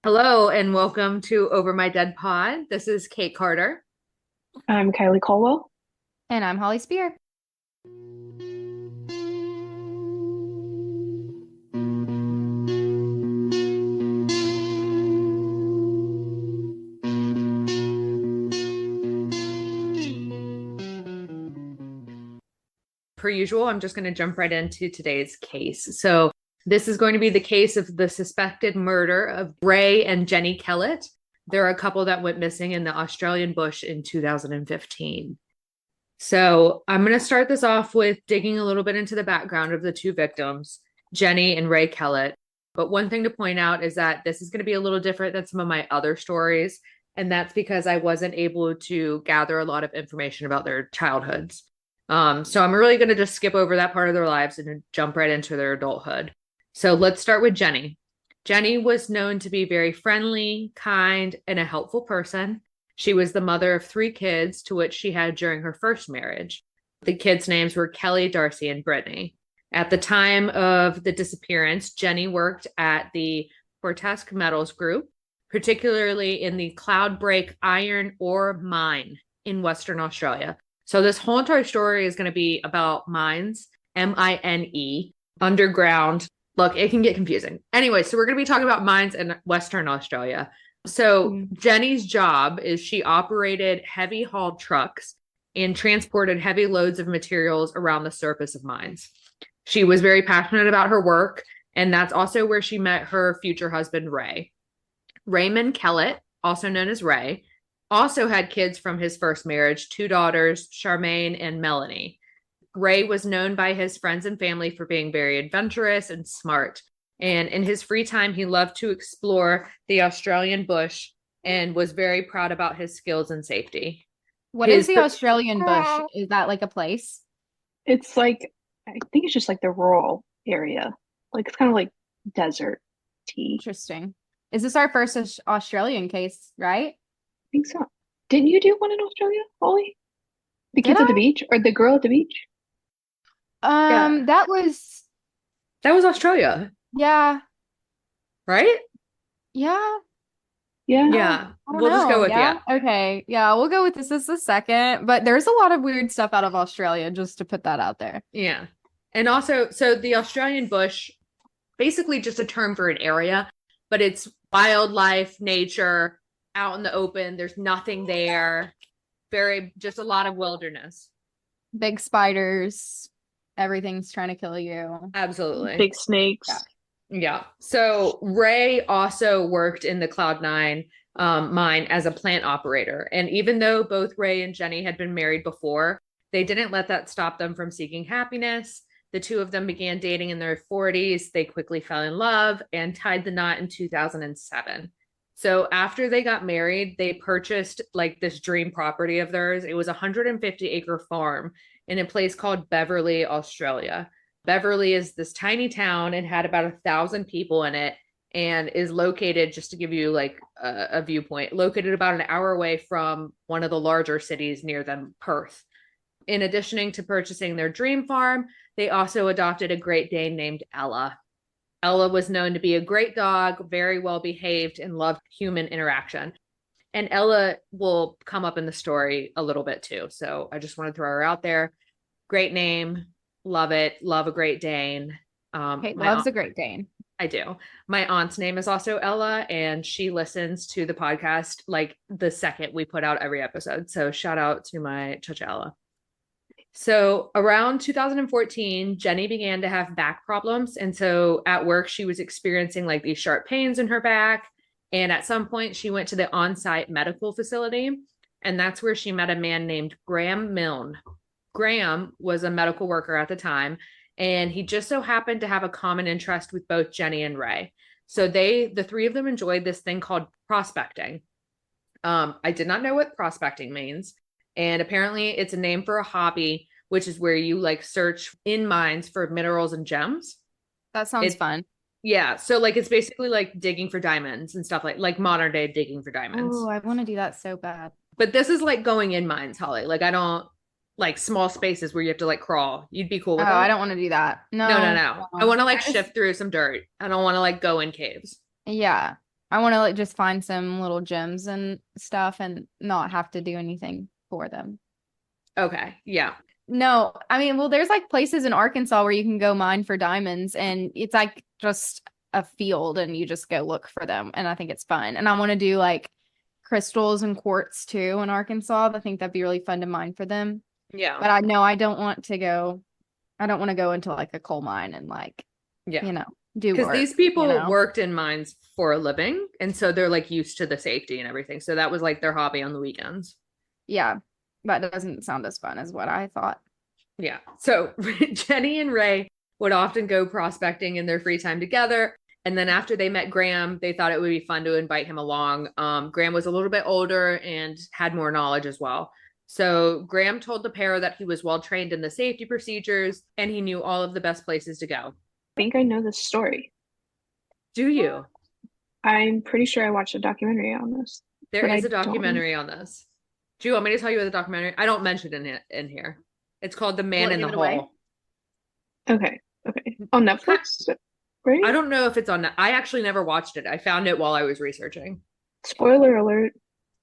Hello and welcome to Over My Dead Pod. This is Kate Carter. I'm Kylie Colwell. And I'm Holly Spear. Per usual, I'm just going to jump right into today's case. So, this is going to be the case of the suspected murder of Ray and Jennie Kehlet. They're a couple that went missing in the Australian bush in 2015. So, I'm going to start this off with digging a little bit into the background of the two victims, Jennie and Ray Kehlet. But one thing to point out is that this is going to be a little different than some of my other stories. And that's because I wasn't able to gather a lot of information about their childhoods. So I'm really going to just skip over that part of their lives and jump right into their adulthood. So let's start with Jennie. Jennie was known to be very friendly, kind, and a helpful person. She was the mother of three kids, to which she had during her first marriage. The kids' names were Kelly, Darcy, and Brittany. At the time of the disappearance, Jennie worked at the Fortesque Metals Group, particularly in the Cloudbreak iron ore mine in Western Australia. So this whole entire story is going to be about mines, mine, underground. Look, it can get confusing. Anyway, so we're going to be talking about mines in Western Australia. So Jennie's job is she operated heavy haul trucks and transported heavy loads of materials around the surface of mines. She was very passionate about her work, and that's also where she met her future husband, Ray. Raymond Kehlet, also known as Ray, also had kids from his first marriage, two daughters, Charmaine and Melanie. Ray was known by his friends and family for being very adventurous and smart. And in his free time, he loved to explore the Australian bush and was very proud about his skills and safety. What is the Australian bush? Is that like a place? It's like, I think it's just like the rural area. Like it's kind of like desert tea. Interesting. Is this our first Australian case, right? I think so. Didn't you do one in Australia, Holly? The Did kids at the I? beach or the girl at the beach? Yeah, That was, that was Australia, yeah, right? yeah. Yeah. Yeah, I don't we'll just go know. with Yeah. yeah. Okay. Yeah, we'll go with this as the second, but there's a lot of weird stuff out of Australia, just to put that out there. Yeah. And also, so the Australian bush, basically just a term for an area, but it's wildlife, nature, out in the open. There's nothing there. Very, just a lot of wilderness. Big spiders, everything's trying to kill you. Absolutely. Big snakes. Yeah. Yeah. So Ray also worked in the Cloud9 mine as a plant operator. And even though both Ray and Jennie had been married before, they didn't let that stop them from seeking happiness. The two of them began dating in their 40s. They quickly fell in love and tied the knot in 2007. So after they got married, they purchased like this dream property of theirs. It was a 150-acre farm in a place called Beverly, Australia. Beverly is this tiny town and had about 1,000 people in it and is located, just to give you like a viewpoint, located about an hour away from one of the larger cities near them, Perth. In addition to purchasing their dream farm, they also adopted a Great Dane named Ella. Ella was known to be a great dog, very well behaved, and loved human interaction. And Ella will come up in the story a little bit too. So I just want to throw her out there. Great name. Love it. Love a Great Dane. Kate My loves aunt, a Great Dane. I do. My aunt's name is also Ella, and she listens to the podcast like the second we put out every episode. So shout out to my Chacha Ella. So around 2014, Jennie began to have back problems. And so at work, she was experiencing like these sharp pains in her back. And at some point, she went to the on-site medical facility. And that's where she met a man named Graham Milne. Graham was a medical worker at the time, and he just so happened to have a common interest with both Jennie and Ray. So the three of them enjoyed this thing called prospecting. I did not know what prospecting means. And apparently it's a name for a hobby, which is where you like search in mines for minerals and gems. That sounds fun. Yeah. So like it's basically like digging for diamonds and stuff like modern day digging for diamonds. Oh, I want to do that so bad. But this is like going in mines, Holly. Like I don't like small spaces where you have to like crawl. You'd be cool with Oh, that? I don't want to do that. No, No. I want to like I just- shift through some dirt. I don't want to like go in caves. Yeah. I want to like just find some little gems and stuff and not have to do anything for them. Okay. Yeah. No, I mean, well, there's like places in Arkansas where you can go mine for diamonds and it's like just a field and you just go look for them. And I think it's fun. And I want to do like crystals and quartz too in Arkansas. I think that'd be really fun to mine for them. Yeah. But I know I don't want to go into like a coal mine and like, Yeah. do because work, these people worked in mines for a living. And so they're like used to the safety and everything. So that was like their hobby on the weekends. Yeah. But it doesn't sound as fun as what I thought. Yeah. So Jennie and Ray would often go prospecting in their free time together. And then after they met Graham, they thought it would be fun to invite him along. Graham was a little bit older and had more knowledge as well. So Graham told the pair that he was well trained in the safety procedures and he knew all of the best places to go. I think I know this story. Do you? I'm pretty sure I watched a documentary on this. There is a documentary on this. Do you want me to tell you about the documentary? I don't mention it in here. It's called The Man in the Hole. Okay. On Netflix, right? I don't know if it's on. I actually never watched it. I found it while I was researching. Spoiler alert.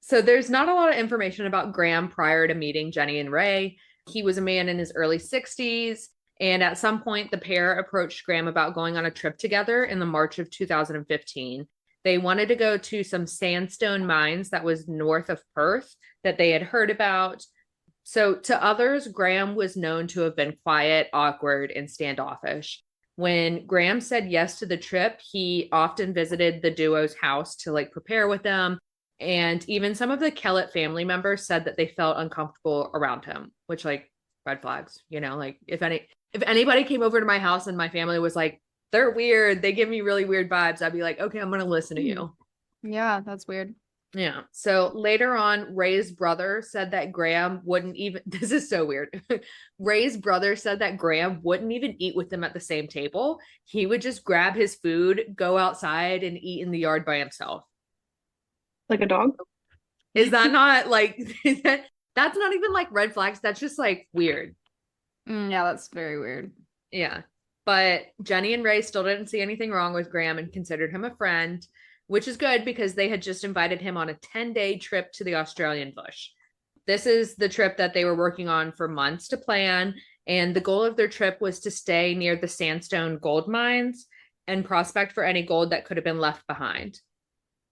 So there's not a lot of information about Graham prior to meeting Jennie and Ray. He was a man in his early 60s. And at some point, the pair approached Graham about going on a trip together in the March of 2015. They wanted to go to some sandstone mines that was north of Perth that they had heard about. So to others, Graham was known to have been quiet, awkward, and standoffish. When Graham said yes to the trip, he often visited the duo's house to like prepare with them. And even some of the Kehlet family members said that they felt uncomfortable around him, which like red flags, like if anybody came over to my house and my family was like, they're weird, they give me really weird vibes, I'd be like, okay, I'm going to listen to you. Yeah, that's weird. Yeah. So later on, Ray's brother said that Graham wouldn't even, this is so weird. Ray's brother said that Graham wouldn't even eat with them at the same table. He would just grab his food, go outside and eat in the yard by himself. Like a dog? Is that not like, that's not even like red flags. That's just like weird. Yeah, that's very weird. Yeah. But Jennie and Ray still didn't see anything wrong with Graham and considered him a friend, which is good because they had just invited him on a 10-day trip to the Australian bush. This is the trip that they were working on for months to plan. And the goal of their trip was to stay near the sandstone gold mines and prospect for any gold that could have been left behind.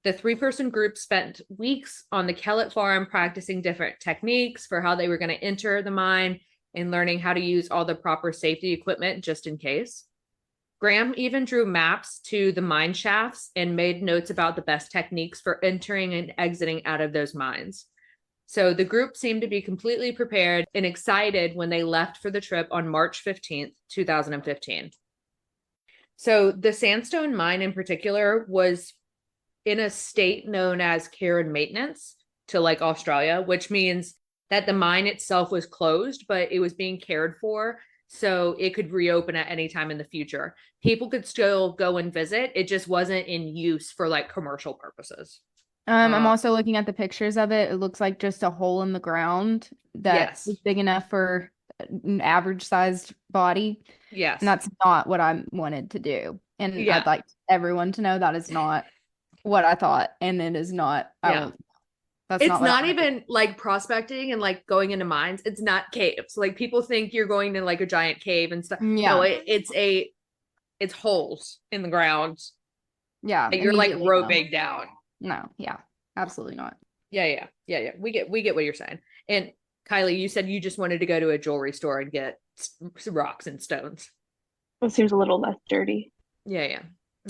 The 3-person group spent weeks on the Kehlet farm practicing different techniques for how they were going to enter the mine and learning how to use all the proper safety equipment just in case. Graham even drew maps to the mine shafts and made notes about the best techniques for entering and exiting out of those mines. So the group seemed to be completely prepared and excited when they left for the trip on March 15th, 2015. So the sandstone mine in particular was in a state known as care and maintenance to like Australia, which means that the mine itself was closed, but it was being cared for. So it could reopen at any time in the future. People could still go and visit. It just wasn't in use for like commercial purposes. I'm also looking at the pictures of it. It looks like just a hole in the ground that is big enough for an average sized body. Yes. And that's not what I wanted to do. And I'd like everyone to know that is not what I thought. And it is not. It's not even like prospecting and like going into mines. It's not caves. Like people think you're going to like a giant cave and stuff. Yeah. No, it's holes in the ground. Yeah. You're like roping down. No. Yeah. Absolutely not. Yeah. We get what you're saying. And Kylie, you said you just wanted to go to a jewelry store and get rocks and stones. It seems a little less dirty. Yeah.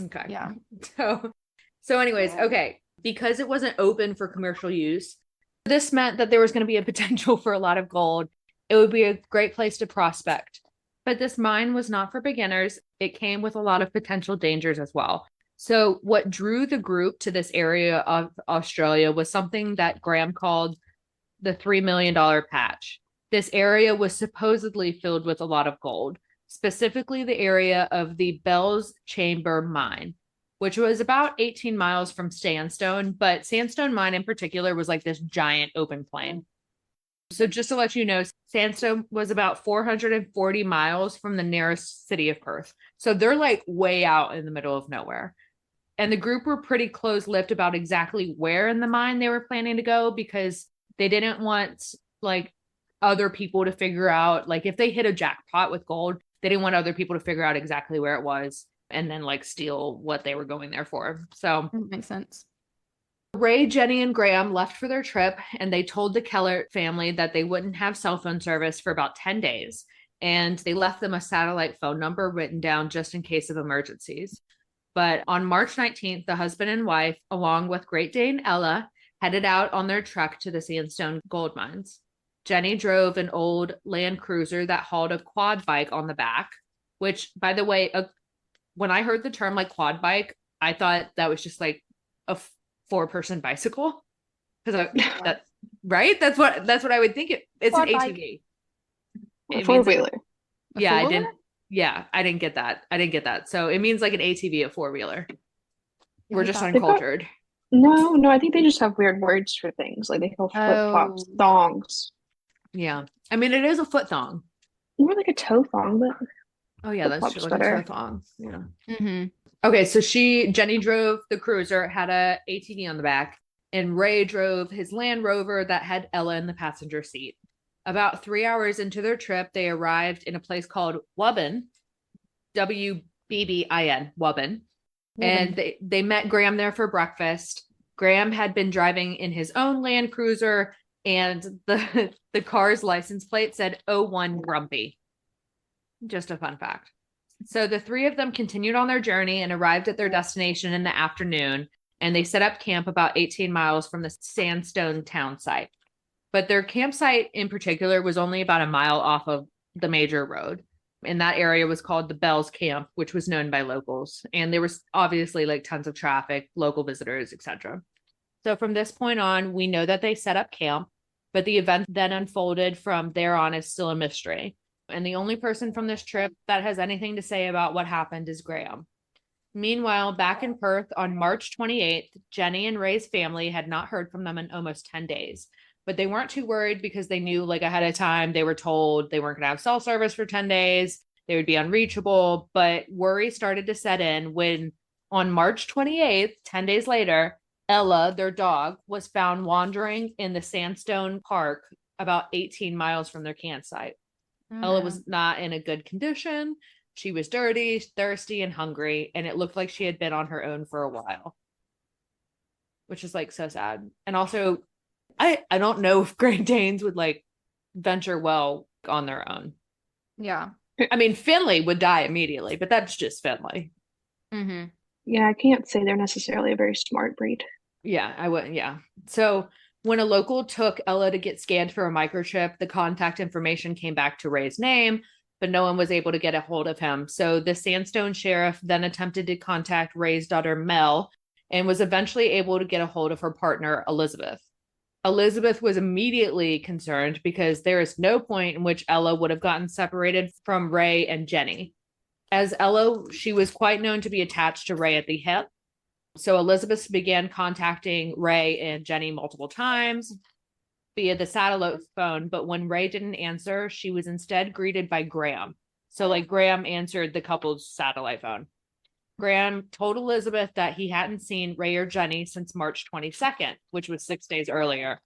Okay. Yeah. So anyways, okay. Because it wasn't open for commercial use, this meant that there was going to be a potential for a lot of gold. It would be a great place to prospect. But this mine was not for beginners. It came with a lot of potential dangers as well. So what drew the group to this area of Australia was something that Graham called the $3 million patch. This area was supposedly filled with a lot of gold, specifically the area of the Bell's Chamber mine, which was about 18 miles from Sandstone, but Sandstone mine in particular was like this giant open plain. So just to let you know, Sandstone was about 440 miles from the nearest city of Perth. So they're like way out in the middle of nowhere. And the group were pretty close-lipped about exactly where in the mine they were planning to go because they didn't want like other people to figure out, like if they hit a jackpot with gold, they didn't want other people to figure out exactly where it was and then like steal what they were going there for. So That makes sense. Ray, Jennie, and Graham left for their trip, and they told the Kehlet family that they wouldn't have cell phone service for about 10 days. And they left them a satellite phone number written down just in case of emergencies. But on March 19th, the husband and wife, along with Great Dane Ella, headed out on their trek to the sandstone gold mines. Jennie drove an old Land Cruiser that hauled a quad bike on the back, which, by the way, when I heard the term like quad bike, I thought that was just like a four-person bicycle. Because that right? That's what I would think. It's Quad an bike. ATV. A four-wheeler. Yeah, I four-wheeler? didn't. Yeah, I didn't get that. So it means like an ATV, a four-wheeler. We're just thought- uncultured. No, I think they just have weird words for things. Like they call flip-flops Oh. thongs. Yeah. I mean, it is a foot thong. More like a toe thong, but Oh yeah, that's flip-flops true. Like a better. toe thong. Yeah. Mm-hmm. Okay, so Jennie drove the cruiser, had a ATV on the back, and Ray drove his Land Rover that had Ella in the passenger seat. About 3 hours into their trip, they arrived in a place called Wubbin, Wbbin, Wubbin, and they met Graham there for breakfast. Graham had been driving in his own Land Cruiser, and the car's license plate said 01 Grumpy. Just a fun fact. So the three of them continued on their journey and arrived at their destination in the afternoon, and they set up camp about 18 miles from the sandstone town site. But their campsite in particular was only about a mile off of the major road. And that area was called the Bells Camp, which was known by locals. And there was obviously like tons of traffic, local visitors, etc. So from this point on, we know that they set up camp, but the event then unfolded from there on is still a mystery. And the only person from this trip that has anything to say about what happened is Graham. Meanwhile, back in Perth on March 28th, Jennie and Ray's family had not heard from them in almost 10 days. But they weren't too worried because they knew like ahead of time, they were told they weren't going to have cell service for 10 days. They would be unreachable. But worry started to set in when on March 28th, 10 days later, Ella, their dog, was found wandering in the Sandstone Park about 18 miles from their campsite. Ella was not in a good condition. She was dirty, thirsty, and hungry, and it looked like she had been on her own for a while, which is like so sad. And also, I don't know if Great Danes would like venture well on their own. Yeah. I mean, Finley would die immediately, but that's just Finley. Mm-hmm. Yeah, I can't say they're necessarily a very smart breed. Yeah, I wouldn't. Yeah. So when a local took Ella to get scanned for a microchip, the contact information came back to Ray's name, but no one was able to get a hold of him. So the Sandstone sheriff then attempted to contact Ray's daughter, Mel, and was eventually able to get a hold of her partner, Elizabeth. Elizabeth was immediately concerned because there is no point in which Ella would have gotten separated from Ray and Jennie. As Ella, she was quite known to be attached to Ray at the hip. So Elizabeth began contacting Ray and Jennie multiple times via the satellite phone. But when Ray didn't answer, she was instead greeted by Graham. So like Graham answered the couple's satellite phone. Graham told Elizabeth that he hadn't seen Ray or Jennie since March 22nd, which was 6 days earlier.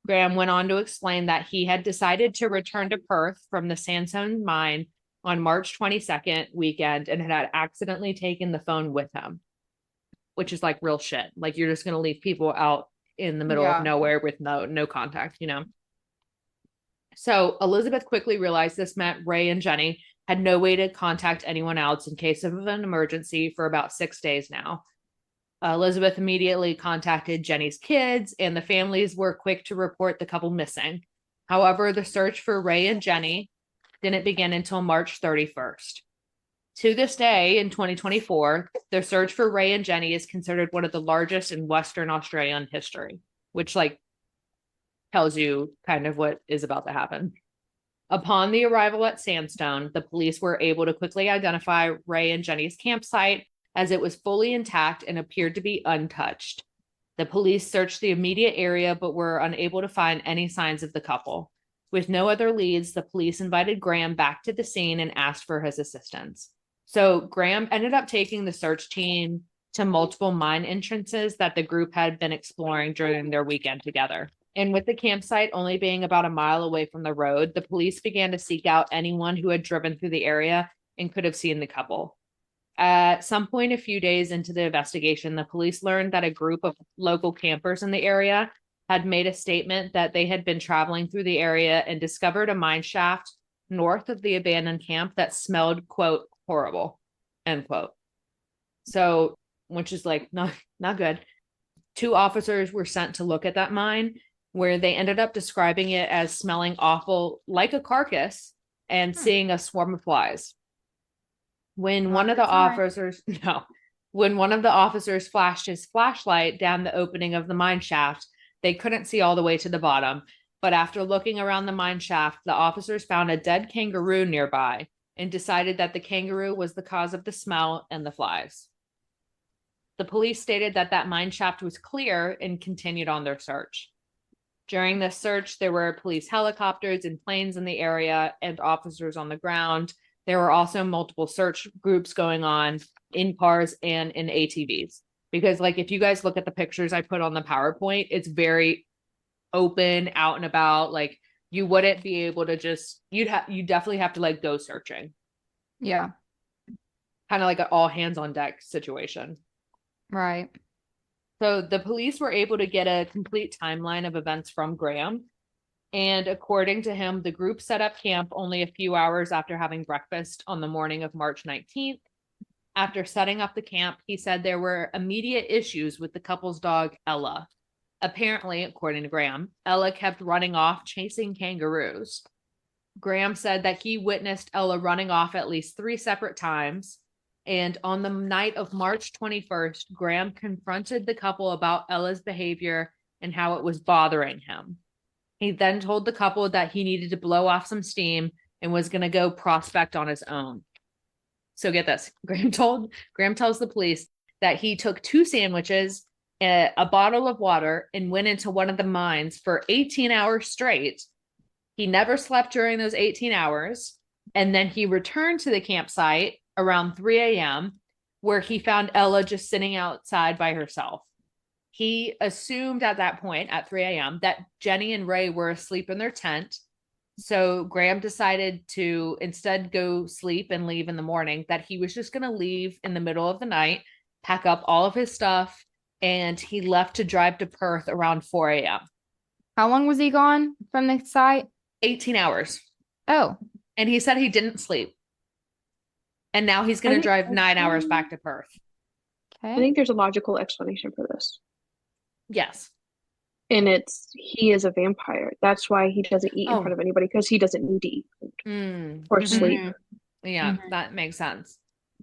Graham went on to explain that he had decided to return to Perth from the Sandstone mine on March 22nd weekend and had accidentally taken the phone with him, which is like real shit. Like you're just going to leave people out in the middle of nowhere with no contact, you know? So Elizabeth quickly realized this meant Ray and Jennie had no way to contact anyone else in case of an emergency for about 6 days now. Elizabeth immediately contacted Jennie's kids, and the families were quick to report the couple missing. However, the search for Ray and Jennie didn't begin until March 31st. To this day, in 2024, the search for Ray and Jennie is considered one of the largest in Western Australian history, which like tells you kind of what is about to happen. Upon the arrival at Sandstone, the police were able to quickly identify Ray and Jennie's campsite as it was fully intact and appeared to be untouched. The police searched the immediate area but were unable to find any signs of the couple. With no other leads, the police invited Graham back to the scene and asked for his assistance. So Graham ended up taking the search team to multiple mine entrances that the group had been exploring during their weekend together. And with the campsite only being about a mile away from the road, the police began to seek out anyone who had driven through the area and could have seen the couple. At some point, a few days into the investigation, the police learned that a group of local campers in the area had made a statement that they had been traveling through the area and discovered a mine shaft north of the abandoned camp that smelled, quote, horrible, end quote. So, which is like not good. 2 officers were sent to look at that mine, where they ended up describing it as smelling awful like a carcass and seeing a swarm of flies. When one of the officers flashed his flashlight down the opening of the mine shaft, they couldn't see all the way to the bottom. But after looking around the mine shaft, the officers found a dead kangaroo nearby and decided that the kangaroo was the cause of the smell and the flies. The police stated that that mine shaft was clear and continued on their search. During this search, there were police helicopters and planes in the area and officers on the ground. There were also multiple search groups going on in cars and in ATVs. Because, like, if you guys look at the pictures I put on the PowerPoint, it's very open, out and about. Like, you wouldn't be able to just, you definitely have to, like, go searching. Yeah. Kind of like an all hands on deck situation. Right. So the police were able to get a complete timeline of events from Graham. And according to him, the group set up camp only a few hours after having breakfast on the morning of March 19th. After setting up the camp, he said there were immediate issues with the couple's dog, Ella. Apparently, according to Graham, Ella kept running off chasing kangaroos. Graham said that he witnessed Ella running off at least 3 separate times. And on the night of March 21st, Graham confronted the couple about Ella's behavior and how it was bothering him. He then told the couple that he needed to blow off some steam and was going to go prospect on his own. So get this. Graham tells the police that he took 2 sandwiches, a bottle of water, and went into one of the mines for 18 hours straight. He never slept during those 18 hours. And then he returned to the campsite around 3 a.m., where he found Ella just sitting outside by herself. He assumed at that point, at 3 a.m., that Jennie and Ray were asleep in their tent. So Graham decided to instead go sleep and leave in the morning, that he was just going to leave in the middle of the night, pack up all of his stuff, and he left to drive to Perth around 4 a.m. How long was he gone from the site? 18 hours. Oh. And he said he didn't sleep. And now he's going to drive 9 hours back to Perth. Okay. I think there's a logical explanation for this. Yes. And he is a vampire. That's why he doesn't eat in front of anybody, because he doesn't need to eat food or sleep. Yeah, that makes sense.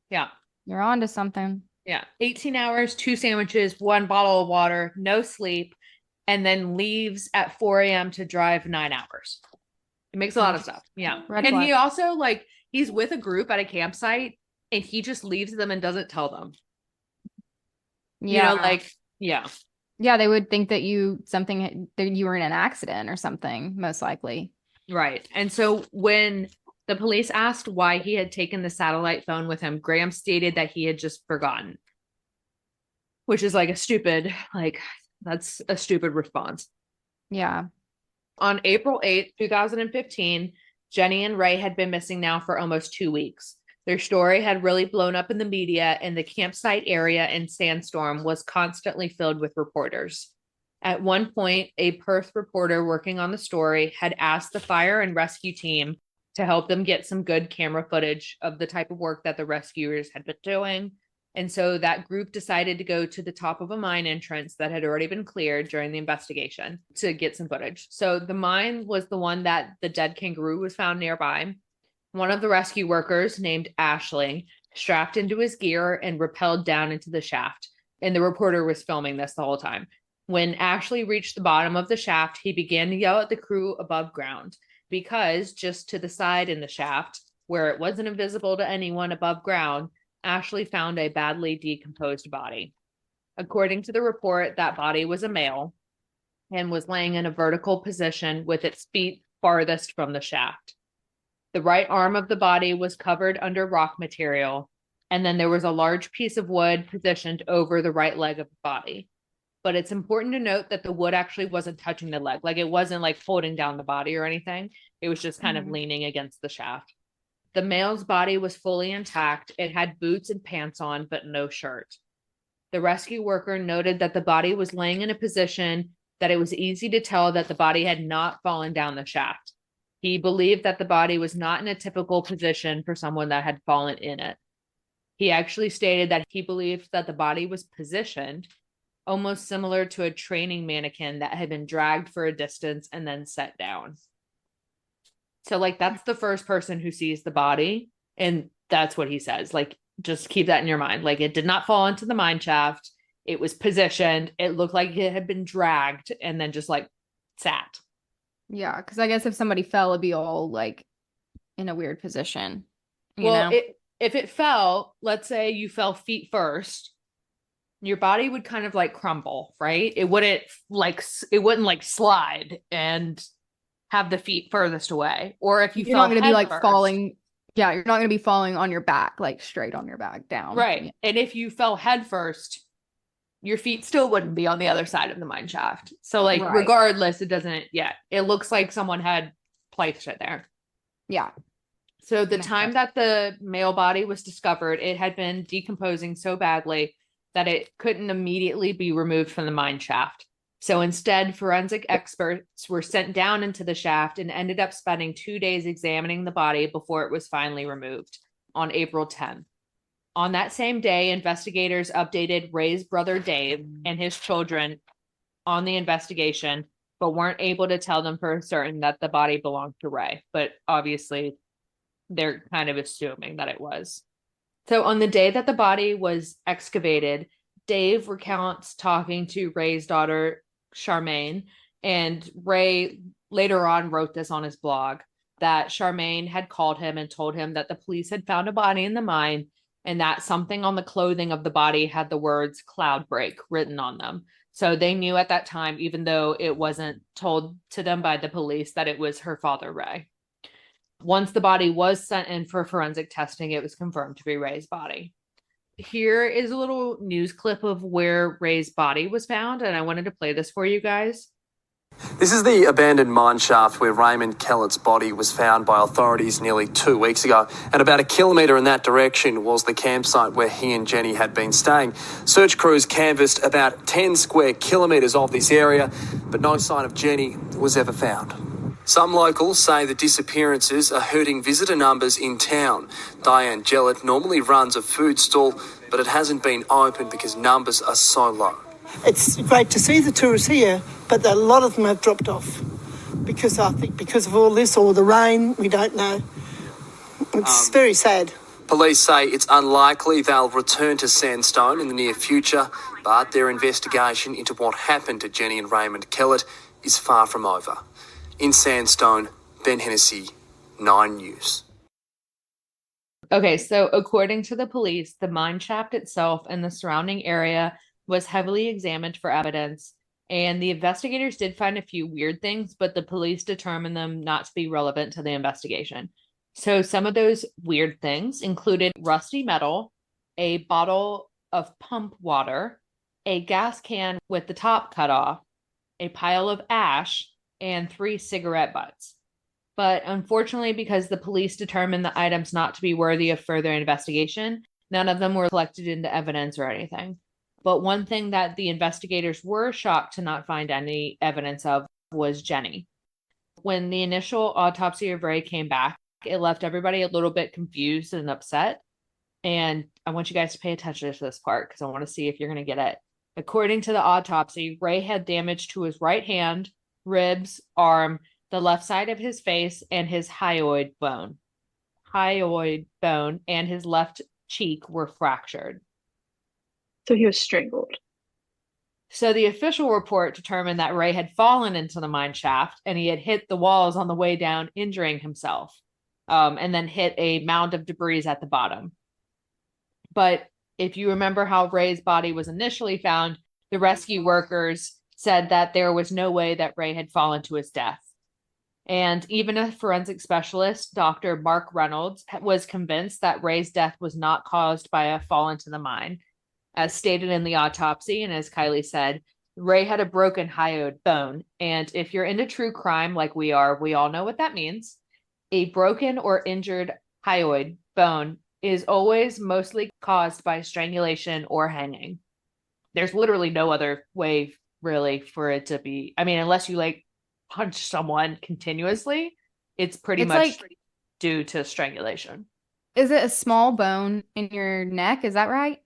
Yeah. You're on to something. Yeah. 18 hours, 2 sandwiches, 1 bottle of water, no sleep, and then leaves at 4 a.m. to drive 9 hours. It makes a lot of stuff. Yeah. And he also, like, he's with a group at a campsite and he just leaves them and doesn't tell them. Yeah. You know, like, yeah. Yeah, they would think that you were in an accident or something, most likely. Right. And so when the police asked why he had taken the satellite phone with him, Graham stated that he had just forgotten. Which is like that's a stupid response. Yeah. On April 8th, 2015, Jennie and Ray had been missing now for almost 2 weeks. Their story had really blown up in the media, and the campsite area in Sandstorm was constantly filled with reporters. At one point, a Perth reporter working on the story had asked the fire and rescue team to help them get some good camera footage of the type of work that the rescuers had been doing. And so that group decided to go to the top of a mine entrance that had already been cleared during the investigation to get some footage. So the mine was the one that the dead kangaroo was found nearby. One of the rescue workers, named Ashley, strapped into his gear and rappelled down into the shaft. And the reporter was filming this the whole time. When Ashley reached the bottom of the shaft, he began to yell at the crew above ground, because just to the side in the shaft, where it wasn't invisible to anyone above ground, Ashley found a badly decomposed body. According to the report, that body was a male and was laying in a vertical position with its feet farthest from the shaft. The right arm of the body was covered under rock material, And then there was a large piece of wood positioned over the right leg of the body. But it's important to note that the wood actually wasn't touching the leg. Like it wasn't like holding down the body or anything. It was just kind of leaning against the shaft. The male's body was fully intact. It had boots and pants on, but no shirt. The rescue worker noted that the body was laying in a position that it was easy to tell that the body had not fallen down the shaft. He believed that the body was not in a typical position for someone that had fallen in it. He actually stated that he believed that the body was positioned almost similar to a training mannequin that had been dragged for a distance and then set down. So like that's the first person who sees the body, and that's what he says. Like just keep that in your mind. Like it did not fall into the mine shaft. It was positioned. It looked like it had been dragged and then just like sat. Yeah, because I guess if somebody fell, it'd be all like in a weird position. Well, if it fell, let's say you fell feet first, your body would kind of like crumble, right? It wouldn't like slide and have the feet furthest away. Or if you're not going to be like falling. Yeah, you're not going to be falling on your back, like straight on your back down. Right. Yeah. And if you fell head first, your feet still wouldn't be on the other side of the mine shaft. So like regardless, it doesn't yet. It looks like someone had placed it there. Yeah. So the time that the male body was discovered, it had been decomposing so badly that it couldn't immediately be removed from the mine shaft. So instead, forensic experts were sent down into the shaft and ended up spending 2 days examining the body before it was finally removed on April 10th. On that same day, investigators updated Ray's brother Dave and his children on the investigation, but weren't able to tell them for certain that the body belonged to Ray. But obviously, they're kind of assuming that it was. So on the day that the body was excavated, Dave recounts talking to Ray's daughter, Charmaine, and Ray later on wrote this on his blog, that Charmaine had called him and told him that the police had found a body in the mine and that something on the clothing of the body had the words "cloud break" written on them. So they knew at that time, even though it wasn't told to them by the police, that it was her father, Ray. Once the body was sent in for forensic testing, it was confirmed to be Ray's body. Here is a little news clip of where Ray's body was found, and I wanted to play this for you guys. This is the abandoned mine shaft where Raymond Kellet's body was found by authorities nearly 2 weeks ago. And about a kilometre in that direction was the campsite where he and Jennie had been staying. Search crews canvassed about 10 square kilometres of this area, but no sign of Jennie was ever found. Some locals say the disappearances are hurting visitor numbers in town. Diane Gillett normally runs a food stall, but it hasn't been open because numbers are so low. It's great to see the tourists here, but a lot of them have dropped off because I think because of all this or the rain, we don't know. It's very sad. Police say it's unlikely they'll return to Sandstone in the near future, but their investigation into what happened to Jennie and Raymond Kehlet is far from over. In Sandstone, Ben Hennessy, 9 News. Okay, so according to the police, the mine shaft itself and the surrounding area was heavily examined for evidence, and the investigators did find a few weird things, but the police determined them not to be relevant to the investigation. So some of those weird things included rusty metal, a bottle of pump water, a gas can with the top cut off, a pile of ash, and 3 cigarette butts. But unfortunately, because the police determined the items not to be worthy of further investigation, none of them were collected into evidence or anything. But one thing that the investigators were shocked to not find any evidence of was Jennie. When the initial autopsy of Ray came back, it left everybody a little bit confused and upset. And I want you guys to pay attention to this part because I want to see if you're going to get it. According to the autopsy, Ray had damage to his right hand, ribs, arm, the left side of his face, and his hyoid bone. Hyoid bone and his left cheek were fractured. So he was strangled. So the official report determined that Ray had fallen into the mine shaft and he had hit the walls on the way down, injuring himself, and then hit a mound of debris at the bottom. But if you remember how Ray's body was initially found, the rescue workers said that there was no way that Ray had fallen to his death. And even a forensic specialist, Dr. Mark Reynolds, was convinced that Ray's death was not caused by a fall into the mine. As stated in the autopsy, and as Kylie said, Ray had a broken hyoid bone. And if you're into true crime like we are, we all know what that means. A broken or injured hyoid bone is always mostly caused by strangulation or hanging. There's literally no other way really for it to be. I mean, unless you like punch someone continuously, it's much like, due to strangulation. Is it a small bone in your neck? Is that right?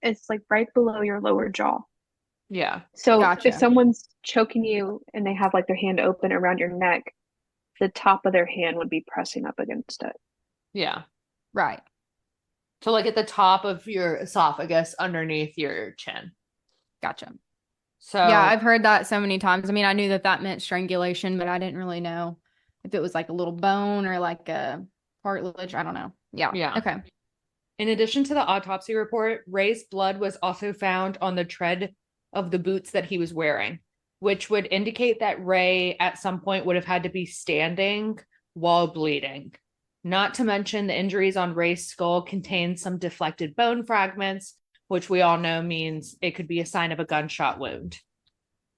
It's like right below your lower jaw. Yeah. So Gotcha. if someone's choking you and they have like their hand open around your neck, the top of their hand would be pressing up against it. Yeah. Right. So like at the top of your esophagus underneath your chin. Gotcha. So yeah, I've heard that so many times. I mean, I knew that meant strangulation, but I didn't really know if it was like a little bone or like a cartilage. I don't know. Yeah. Yeah. Okay. In addition to the autopsy report, Ray's blood was also found on the tread of the boots that he was wearing, which would indicate that Ray at some point would have had to be standing while bleeding. Not to mention the injuries on Ray's skull contained some deflected bone fragments, which we all know means it could be a sign of a gunshot wound.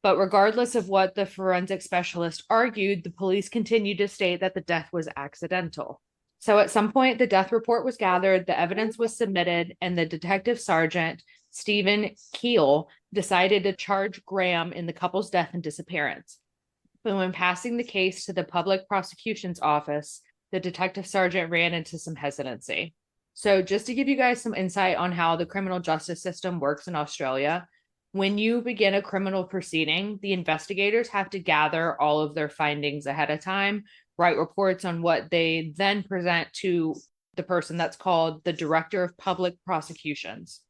But regardless of what the forensic specialist argued, the police continued to state that the death was accidental. So at some point, the death report was gathered, the evidence was submitted, and the detective sergeant, Stephen Keel, decided to charge Graham in the couple's death and disappearance. But when passing the case to the public prosecution's office, the detective sergeant ran into some hesitancy. So just to give you guys some insight on how the criminal justice system works in Australia, when you begin a criminal proceeding, the investigators have to gather all of their findings ahead of time, write reports on what they then present to the person that's called the Director of Public Prosecutions.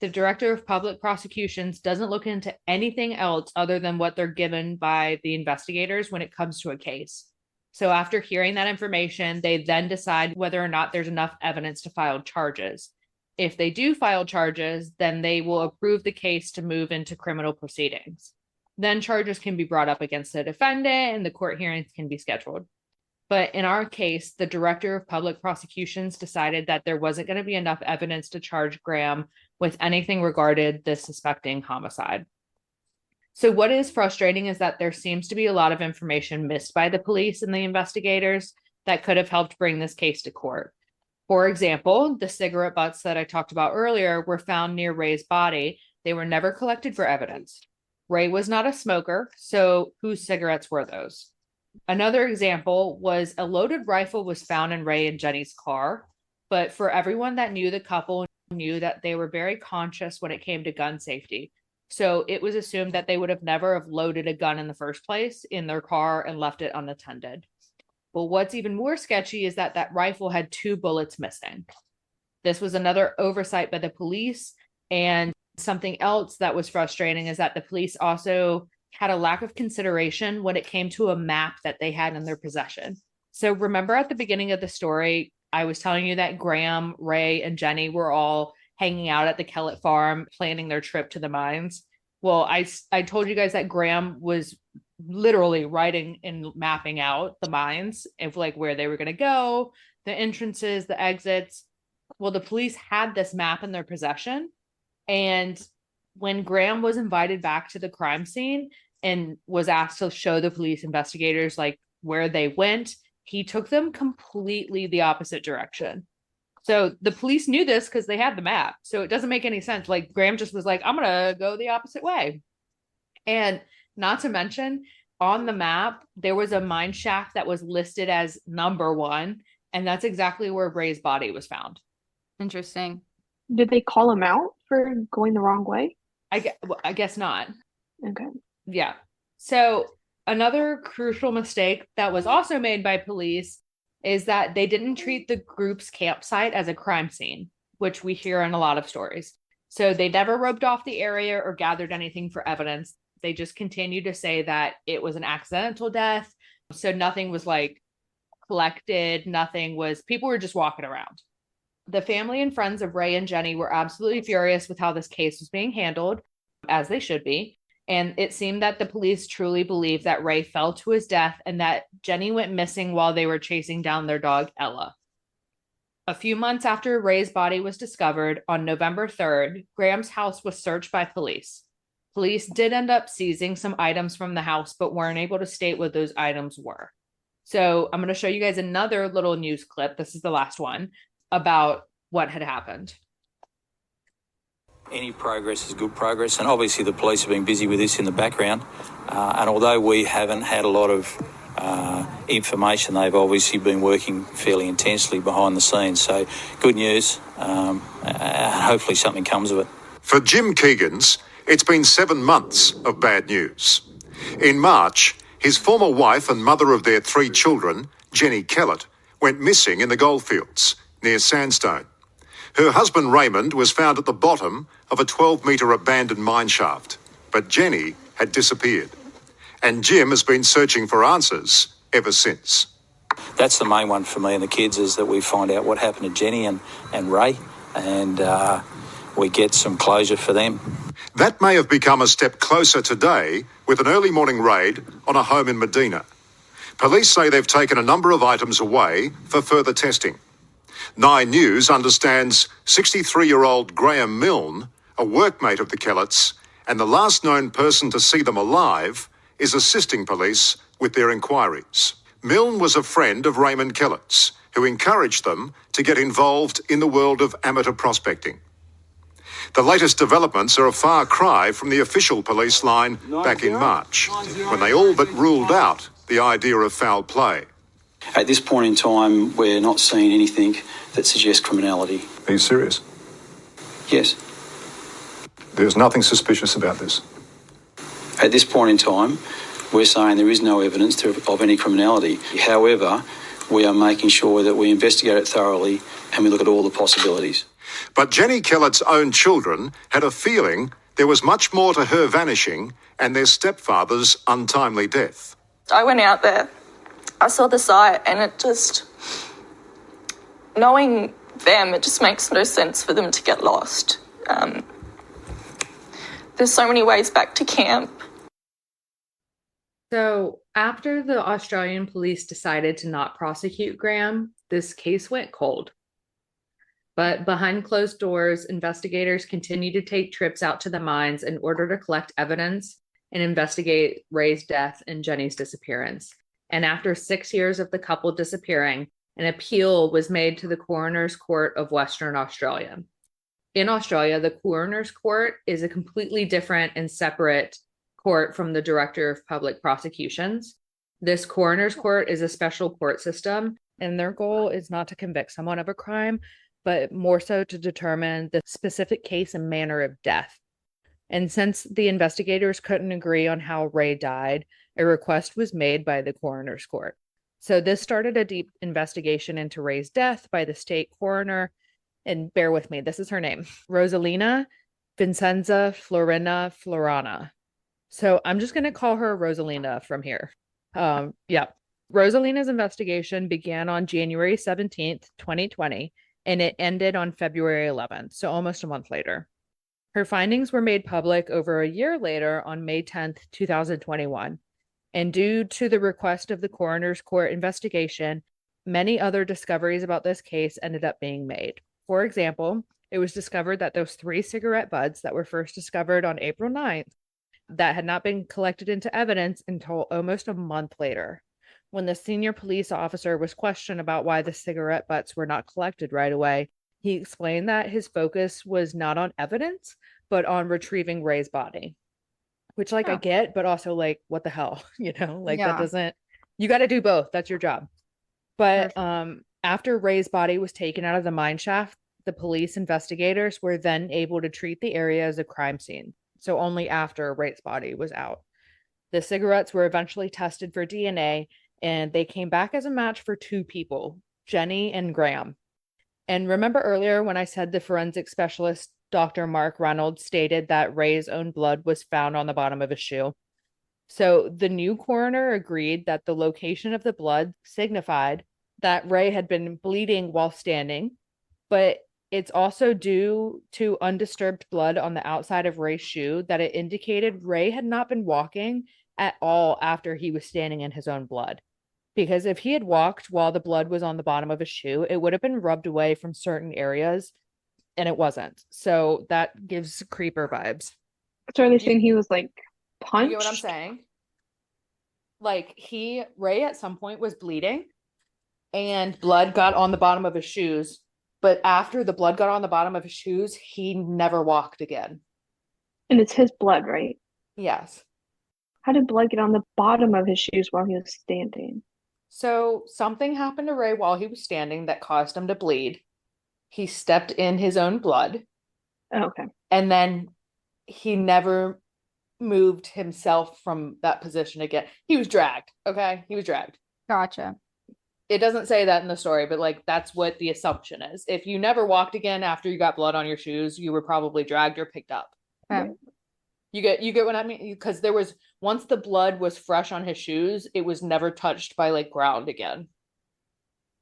The Director of Public Prosecutions doesn't look into anything else other than what they're given by the investigators when it comes to a case. So after hearing that information, they then decide whether or not there's enough evidence to file charges. If they do file charges, then they will approve the case to move into criminal proceedings. Then charges can be brought up against the defendant and the court hearings can be scheduled. But in our case, the Director of Public Prosecutions decided that there wasn't going to be enough evidence to charge Graham with anything regarding the suspecting homicide. So what is frustrating is that there seems to be a lot of information missed by the police and the investigators that could have helped bring this case to court. For example, the cigarette butts that I talked about earlier were found near Ray's body. They were never collected for evidence. Ray was not a smoker, so whose cigarettes were those? Another example was a loaded rifle was found in Ray and Jennie's car, but for everyone that knew the couple knew that they were very conscious when it came to gun safety. So it was assumed that they would have never have loaded a gun in the first place in their car and left it unattended. Well, what's even more sketchy is that rifle had 2 bullets missing. This was another oversight by the police, and something else that was frustrating is that the police also had a lack of consideration when it came to a map that they had in their possession. So remember at the beginning of the story, I was telling you that Graham, Ray, and Jennie were all hanging out at the Kehlet farm, planning their trip to the mines. Well, I told you guys that Graham was literally writing and mapping out the mines of like where they were going to go, the entrances, the exits. Well, the police had this map in their possession. And when Graham was invited back to the crime scene and was asked to show the police investigators like where they went, he took them completely the opposite direction. So the police knew this because they had the map. So it doesn't make any sense. Like Graham just was like, I'm going to go the opposite way. And not to mention on the map, there was a mine shaft that was listed as number 1. And that's exactly where Ray's body was found. Interesting. Did they call him out for going the wrong way? I guess not. Okay. Yeah. So another crucial mistake that was also made by police is that they didn't treat the group's campsite as a crime scene, which we hear in a lot of stories. So they never roped off the area or gathered anything for evidence. They just continued to say that it was an accidental death. So nothing was like collected. People were just walking around. The family and friends of Ray and Jennie were absolutely furious with how this case was being handled, as they should be. And it seemed that the police truly believed that Ray fell to his death and that Jennie went missing while they were chasing down their dog, Ella. A few months after Ray's body was discovered, on November 3rd, Graham's house was searched by police. Police did end up seizing some items from the house, but weren't able to state what those items were. So I'm going to show you guys another little news clip. This is the last one about what had happened. Any progress is good progress, and obviously the police have been busy with this in the background. And although we haven't had a lot of information, they've obviously been working fairly intensely behind the scenes. So good news, and hopefully something comes of it. For Jim Keegans, it's been 7 months of bad news. In March, his former wife and mother of their 3 children, Jennie Kehlet, went missing in the goldfields near Sandstone. Her husband Raymond was found at the bottom of a 12-metre abandoned mine shaft, but Jennie had disappeared. And Jim has been searching for answers ever since. That's the main one for me and the kids, is that we find out what happened to Jennie and Ray, and we get some closure for them. That may have become a step closer today with an early morning raid on a home in Medina. Police say they've taken a number of items away for further testing. 9 News understands 63-year-old Graham Milne, a workmate of the Kellets, and the last known person to see them alive, is assisting police with their inquiries. Milne was a friend of Raymond Kellett's, who encouraged them to get involved in the world of amateur prospecting. The latest developments are a far cry from the official police line back in March, when they all but ruled out the idea of foul play. At this point in time, we're not seeing anything that suggests criminality. Are you serious? Yes. There's nothing suspicious about this. At this point in time, we're saying there is no evidence of any criminality. However, we are making sure that we investigate it thoroughly and we look at all the possibilities. But Jennie Kellett's own children had a feeling there was much more to her vanishing and their stepfather's untimely death. I went out there, I saw the site, and it just, knowing them, it just makes no sense for them to get lost. There's so many ways back to camp. So after the Australian police decided to not prosecute Graham, this case went cold. But behind closed doors, investigators continued to take trips out to the mines in order to collect evidence and investigate Ray's death and Jennie's disappearance. And after 6 years of the couple disappearing, an appeal was made to the Coroner's Court of Western Australia. In Australia, the Coroner's Court is a completely different and separate court from the Director of Public Prosecutions. This Coroner's Court is a special court system, and their goal is not to convict someone of a crime, but more so to determine the specific case and manner of death. And since the investigators couldn't agree on how Ray died, a request was made by the Coroner's Court. So this started a deep investigation into Ray's death by the state coroner, and bear with me, this is her name, Rosalina Vincenza Florina Florana. So I'm just going to call her Rosalina from here. Rosalina's investigation began on January 17th, 2020, and it ended on February 11th, so almost a month later. Her findings were made public over a year later on May 10th, 2021. And due to the request of the Coroner's Court investigation, many other discoveries about this case ended up being made. For example, it was discovered that those 3 cigarette butts that were first discovered on April 9th that had not been collected into evidence until almost a month later. When the senior police officer was questioned about why the cigarette butts were not collected right away, he explained that his focus was not on evidence, but on retrieving Ray's body. Which, I get, but also, what the hell? That doesn't... You got to do both. That's your job. But after Ray's body was taken out of the mine shaft, the police investigators were then able to treat the area as a crime scene. So only after Ray's body was out. The cigarettes were eventually tested for DNA, and they came back as a match for 2 people, Jennie and Graham. And remember earlier when I said the forensic specialist, Dr. Mark Reynolds, stated that Ray's own blood was found on the bottom of his shoe? So the new coroner agreed that the location of the blood signified that Ray had been bleeding while standing, but It's also due to undisturbed blood on the outside of Ray's shoe that it indicated Ray had not been walking at all after he was standing in his own blood. Because if he had walked while the blood was on the bottom of his shoe, it would have been rubbed away from certain areas, and it wasn't. So that gives creeper vibes. So are they saying he was like You punched? get what I'm saying? Like Ray at some point was bleeding and blood got on the bottom of his shoes. But after the blood got on the bottom of his shoes, he never walked again. And it's his blood, right? Yes. How did blood get on the bottom of his shoes while he was standing? So something happened to Ray while he was standing that caused him to bleed. He stepped in his own blood. Oh, okay. And then he never moved himself from that position again. He was dragged. Okay. He was dragged. Gotcha. It doesn't say that in the story, but like that's what the assumption is. If you never walked again after you got blood on your shoes, you were probably dragged or picked up. Okay. You get what I mean? Because there was once the blood was fresh on his shoes, it was never touched by like ground again.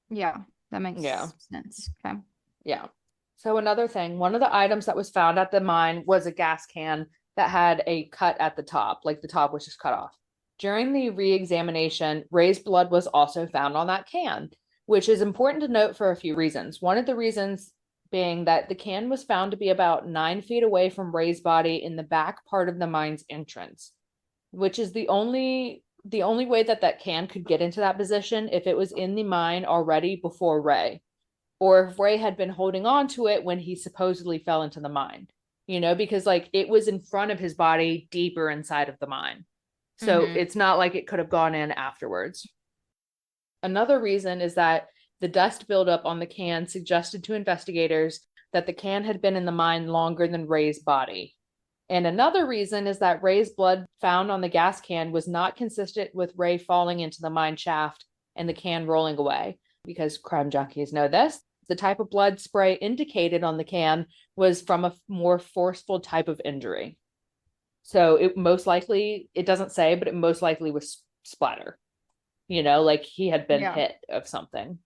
Yeah, that makes Yeah. sense. Okay. Yeah. So another thing, one of the items that was found at the mine was a gas can that had a cut at the top, like the top was just cut off. During the re-examination, Ray's blood was also found on that can, which is important to note for a few reasons. One of the reasons being that the can was found to be about 9 feet away from Ray's body in the back part of the mine's entrance, which is the only way that can could get into that position if it was in the mine already before Ray, or if Ray had been holding on to it when he supposedly fell into the mine, because like it was in front of his body deeper inside of the mine. So it's not like it could have gone in afterwards. Another reason is that the dust buildup on the can suggested to investigators that the can had been in the mine longer than Ray's body. And another reason is that Ray's blood found on the gas can was not consistent with Ray falling into the mine shaft and the can rolling away. Because crime junkies know this, the type of blood spray indicated on the can was from a more forceful type of injury. So it most likely, it doesn't say, but it most likely was splatter. Like he had been hit of something.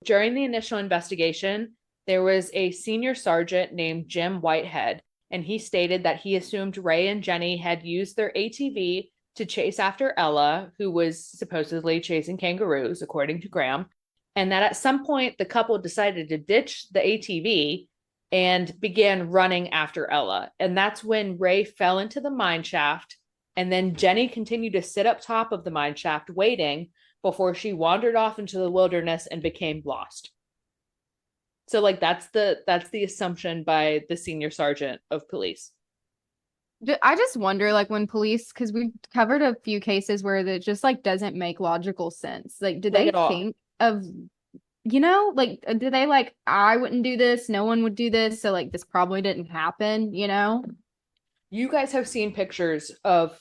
During the initial investigation, there was a senior sergeant named Jim Whitehead, and he stated that he assumed Ray and Jennie had used their ATV to chase after Ella, who was supposedly chasing kangaroos, according to Graham, and that at some point the couple decided to ditch the ATV and began running after Ella. And that's when Ray fell into the mine shaft, and then Jennie continued to sit up top of the mine shaft waiting before she wandered off into the wilderness and became lost. So like that's the assumption by the senior sergeant of police. I just wonder, like, when police, because we've covered a few cases where it just like doesn't make logical sense. Like, did they think of, like, do they like, I wouldn't do this, no one would do this, so like this probably didn't happen, You guys have seen pictures of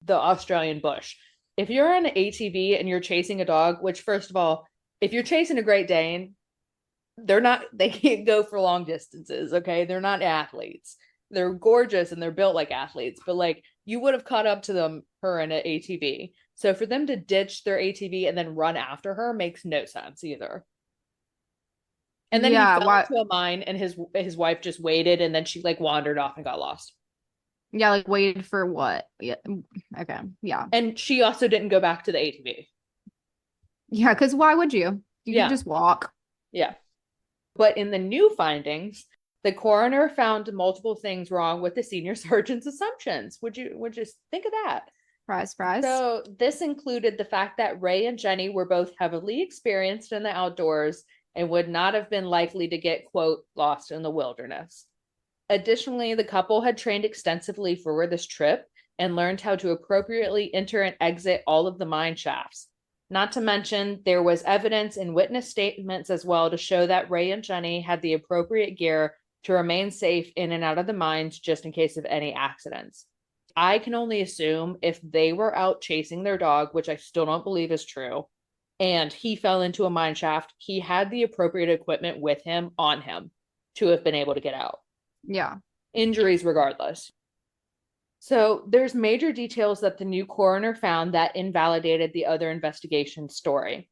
the Australian bush. If you're on an ATV and you're chasing a dog, which first of all, if you're chasing a Great Dane, they can't go for long distances, okay? They're not athletes. They're gorgeous and they're built like athletes, but like you would have caught up to her in an ATV. So for them to ditch their ATV and then run after her makes no sense either. And then he fell into a mine and his wife just waited, and then she like wandered off and got lost. Yeah, like waited for what? Yeah. Okay. Yeah. And she also didn't go back to the ATV. Yeah, because why would you? You could just walk. Yeah. But in the new findings, the coroner found multiple things wrong with the senior sergeant's assumptions. Would you think of that? Surprise. So this included the fact that Ray and Jennie were both heavily experienced in the outdoors and would not have been likely to get, quote, lost in the wilderness. Additionally, the couple had trained extensively for this trip and learned how to appropriately enter and exit all of the mine shafts. Not to mention, there was evidence in witness statements as well to show that Ray and Jennie had the appropriate gear to remain safe in and out of the mines just in case of any accidents. I can only assume if they were out chasing their dog, which I still don't believe is true, and he fell into a mine shaft, he had the appropriate equipment with him on him to have been able to get out. Yeah. Injuries regardless. So there's major details that the new coroner found that invalidated the other investigation story.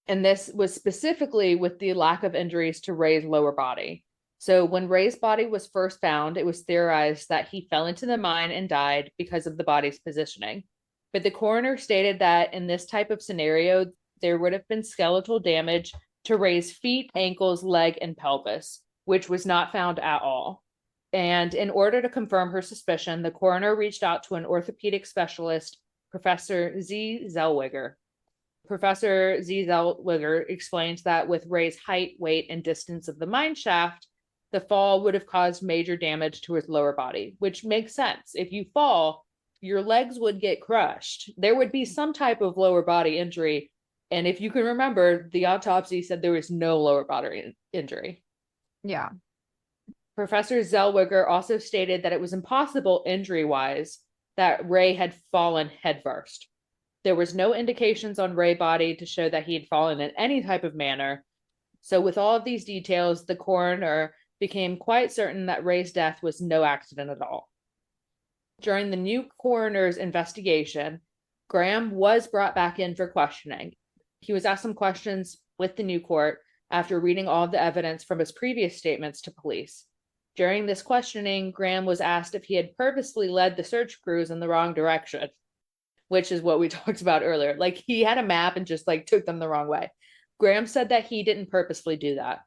And this was specifically with the lack of injuries to Ray's lower body. So when Ray's body was first found, it was theorized that he fell into the mine and died because of the body's positioning. But the coroner stated that in this type of scenario, there would have been skeletal damage to Ray's feet, ankles, leg, and pelvis, which was not found at all. And in order to confirm her suspicion, the coroner reached out to an orthopedic specialist, Professor Z. Zellweger. Professor Z. Zellweger explains that with Ray's height, weight, and distance of the mine shaft, the fall would have caused major damage to his lower body, which makes sense. If you fall, your legs would get crushed. There would be some type of lower body injury. And if you can remember, the autopsy said there was no lower body injury. Yeah. Professor Zellweger also stated that it was impossible injury-wise that Ray had fallen headfirst. There was no indications on Ray's body to show that he had fallen in any type of manner. So with all of these details, the coroner became quite certain that Ray's death was no accident at all. During the new coroner's investigation, Graham was brought back in for questioning. He was asked some questions with the new court after reading all of the evidence from his previous statements to police. During this questioning, Graham was asked if he had purposely led the search crews in the wrong direction, which is what we talked about earlier. Like, he had a map and just took them the wrong way. Graham said that he didn't purposely do that.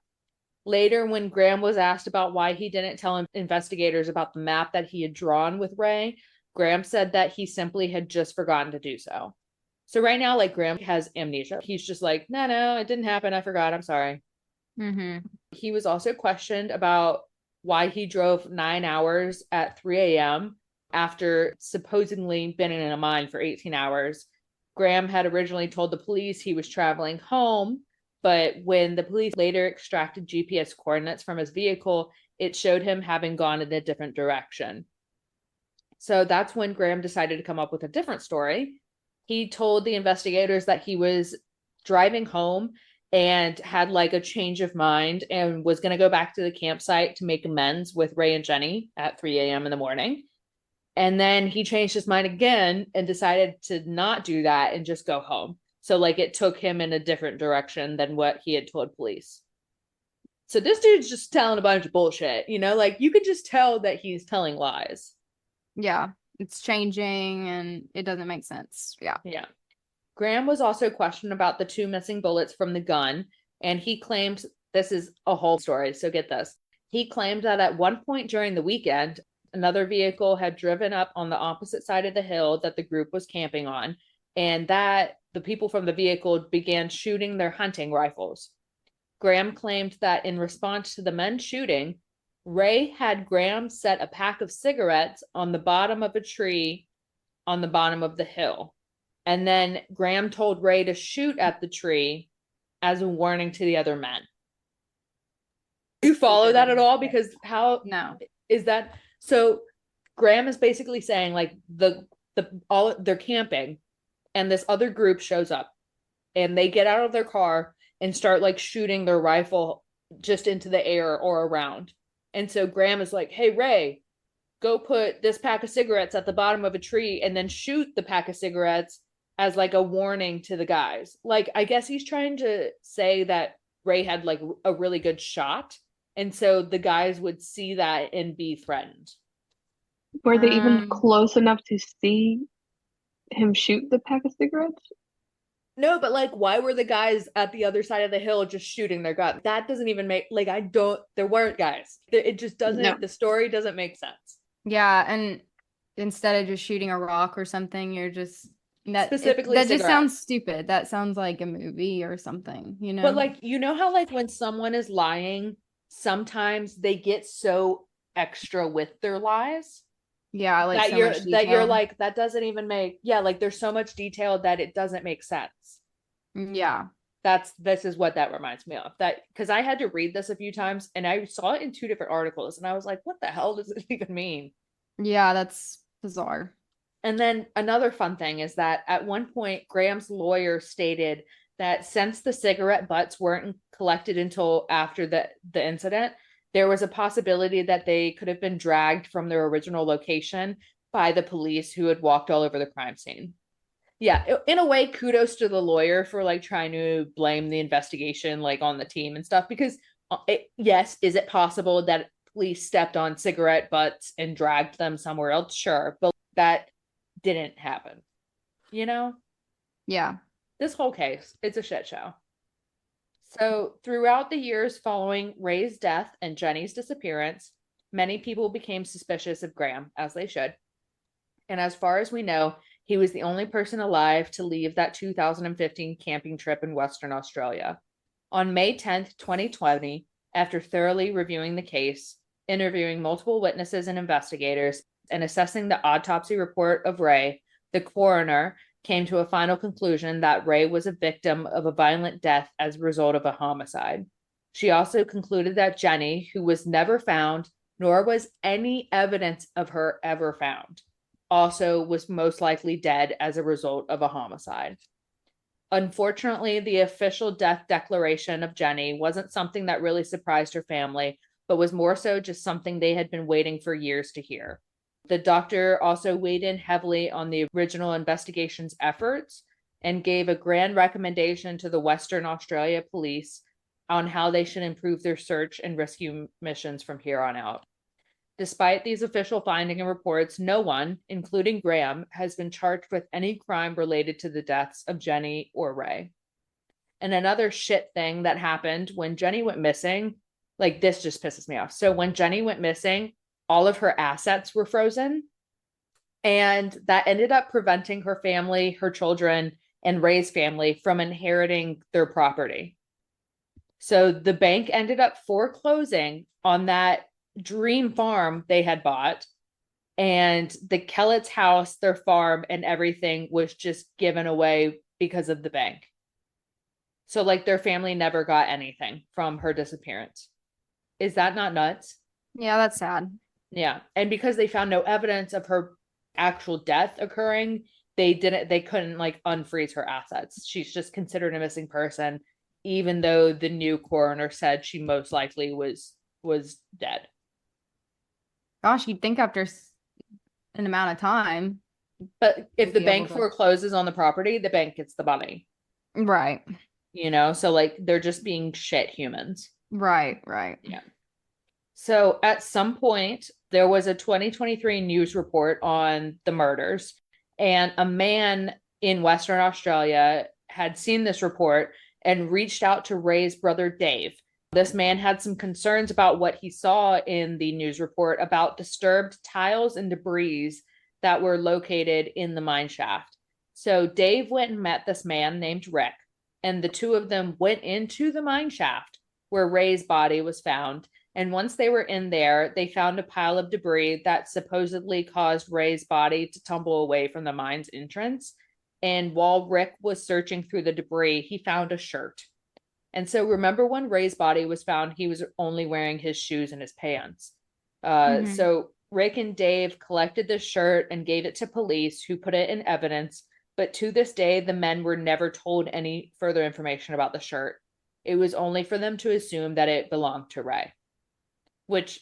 Later, when Graham was asked about why he didn't tell investigators about the map that he had drawn with Ray, Graham said that he simply had just forgotten to do so. So right now, Graham has amnesia. He's just no, it didn't happen. I forgot. I'm sorry. Mm-hmm. He was also questioned about why he drove 9 hours at 3 a.m. after supposedly been in a mine for 18 hours. Graham had originally told the police he was traveling home, but when the police later extracted GPS coordinates from his vehicle, it showed him having gone in a different direction. So that's when Graham decided to come up with a different story. He told the investigators that he was driving home and had a change of mind and was going to go back to the campsite to make amends with Ray and Jennie at 3 a.m. in the morning. And then he changed his mind again and decided to not do that and just go home. So it took him in a different direction than what he had told police. So this dude's just telling a bunch of bullshit, you could just tell that he's telling lies. Yeah. It's changing and it doesn't make sense. Yeah. Yeah. Graham was also questioned about the 2 missing bullets from the gun, and he claimed, this is a whole story, so get this. He claimed that at one point during the weekend, another vehicle had driven up on the opposite side of the hill that the group was camping on, and that the people from the vehicle began shooting their hunting rifles. Graham claimed that in response to the men shooting, Ray had Graham set a pack of cigarettes on the bottom of a tree on the bottom of the hill. And then Graham told Ray to shoot at the tree as a warning to the other men. Do you follow that at all? Because how No. is that? So Graham is basically saying they're camping and this other group shows up and they get out of their car and start shooting their rifle just into the air or around. And so Graham is like, hey, Ray, go put this pack of cigarettes at the bottom of a tree and then shoot the pack of cigarettes as a warning to the guys. I guess he's trying to say that Ray had a really good shot. And so the guys would see that and be threatened. Were they even close enough to see him shoot the pack of cigarettes? No, but why were the guys at the other side of the hill just shooting their gun? That doesn't even make, there weren't guys. It just doesn't, No. The story doesn't make sense. Yeah. And instead of just shooting a rock or something, you're just, that just cigarettes. sounds stupid. That sounds like a movie or something, But how when someone is lying, sometimes they get so extra with their lies. Yeah, that so you're much that you're detail. that doesn't even make there's so much detail that it doesn't make sense. Yeah. This is what that reminds me of. That because I had to read this a few times and I saw it in 2 different articles and I was like, what the hell does it even mean? Yeah, that's bizarre. And then another fun thing is that at one point, Graham's lawyer stated that since the cigarette butts weren't collected until after the incident, there was a possibility that they could have been dragged from their original location by the police who had walked all over the crime scene. Yeah, in a way, kudos to the lawyer for trying to blame the investigation on the team and stuff, because Yes, is it possible that police stepped on cigarette butts and dragged them somewhere else? Sure, but that didn't happen. You know, Yeah. this whole case, it's a shit show. So, throughout the years following Ray's death and Jennie's disappearance, many people became suspicious of Graham, as they should. And as far as we know, he was the only person alive to leave that 2015 camping trip in Western Australia. On May 10th, 2020, after thoroughly reviewing the case, interviewing multiple witnesses and investigators, and assessing the autopsy report of Ray, the coroner came to a final conclusion that Ray was a victim of a violent death as a result of a homicide. She also concluded that Jennie, who was never found, nor was any evidence of her ever found, also was most likely dead as a result of a homicide. Unfortunately, the official death declaration of Jennie wasn't something that really surprised her family, but was more so just something they had been waiting for years to hear. The doctor also weighed in heavily on the original investigation's efforts and gave a grand recommendation to the Western Australia police on how they should improve their search and rescue missions from here on out. Despite these official findings and reports, no one, including Graham, has been charged with any crime related to the deaths of Jennie or Ray. And another shit thing that happened when Jennie went missing, like this just pisses me off. So when Jennie went missing, all of her assets were frozen, and that ended up preventing her family, her children, and Ray's family from inheriting their property. So the bank ended up foreclosing on that dream farm they had bought, and the Kehlet's house, their farm, and everything was just given away because of the bank. So like their family never got anything from her disappearance. Is that not nuts? Yeah, that's sad. Yeah. And because they found no evidence of her actual death occurring, they couldn't like unfreeze her assets. She's just considered a missing person, even though the new coroner said she most likely was dead. Gosh, you'd think after an amount of time. But if the be bank able to- forecloses on the property, the bank gets the money. Right. You know, so like they're just being shit humans. Right. Yeah. So at some point, there was a 2023 news report on the murders, and a man in Western Australia had seen this report and reached out to Ray's brother, Dave. This man had some concerns about what he saw in the news report about disturbed tiles and debris that were located in the mine shaft. So Dave went and met this man named Rick, and the two of them went into the mine shaft where Ray's body was found. And once they were in there, they found a pile of debris that supposedly caused Ray's body to tumble away from the mine's entrance. And while Rick was searching through the debris, he found a shirt. And so remember when Ray's body was found, he was only wearing his shoes and his pants. So Rick and Dave collected this shirt and gave it to police, who put it in evidence. But to this day, the men were never told any further information about the shirt. It was only for them to assume that it belonged to Ray. Which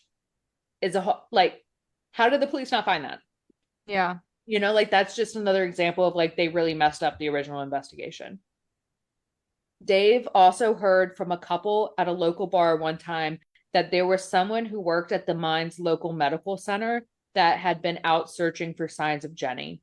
is how did the police not find that? Yeah. You know, like that's just another example of like they really messed up the original investigation. Dave also heard from a couple at a local bar one time that there was someone who worked at the mine's local medical center that had been out searching for signs of Jennie.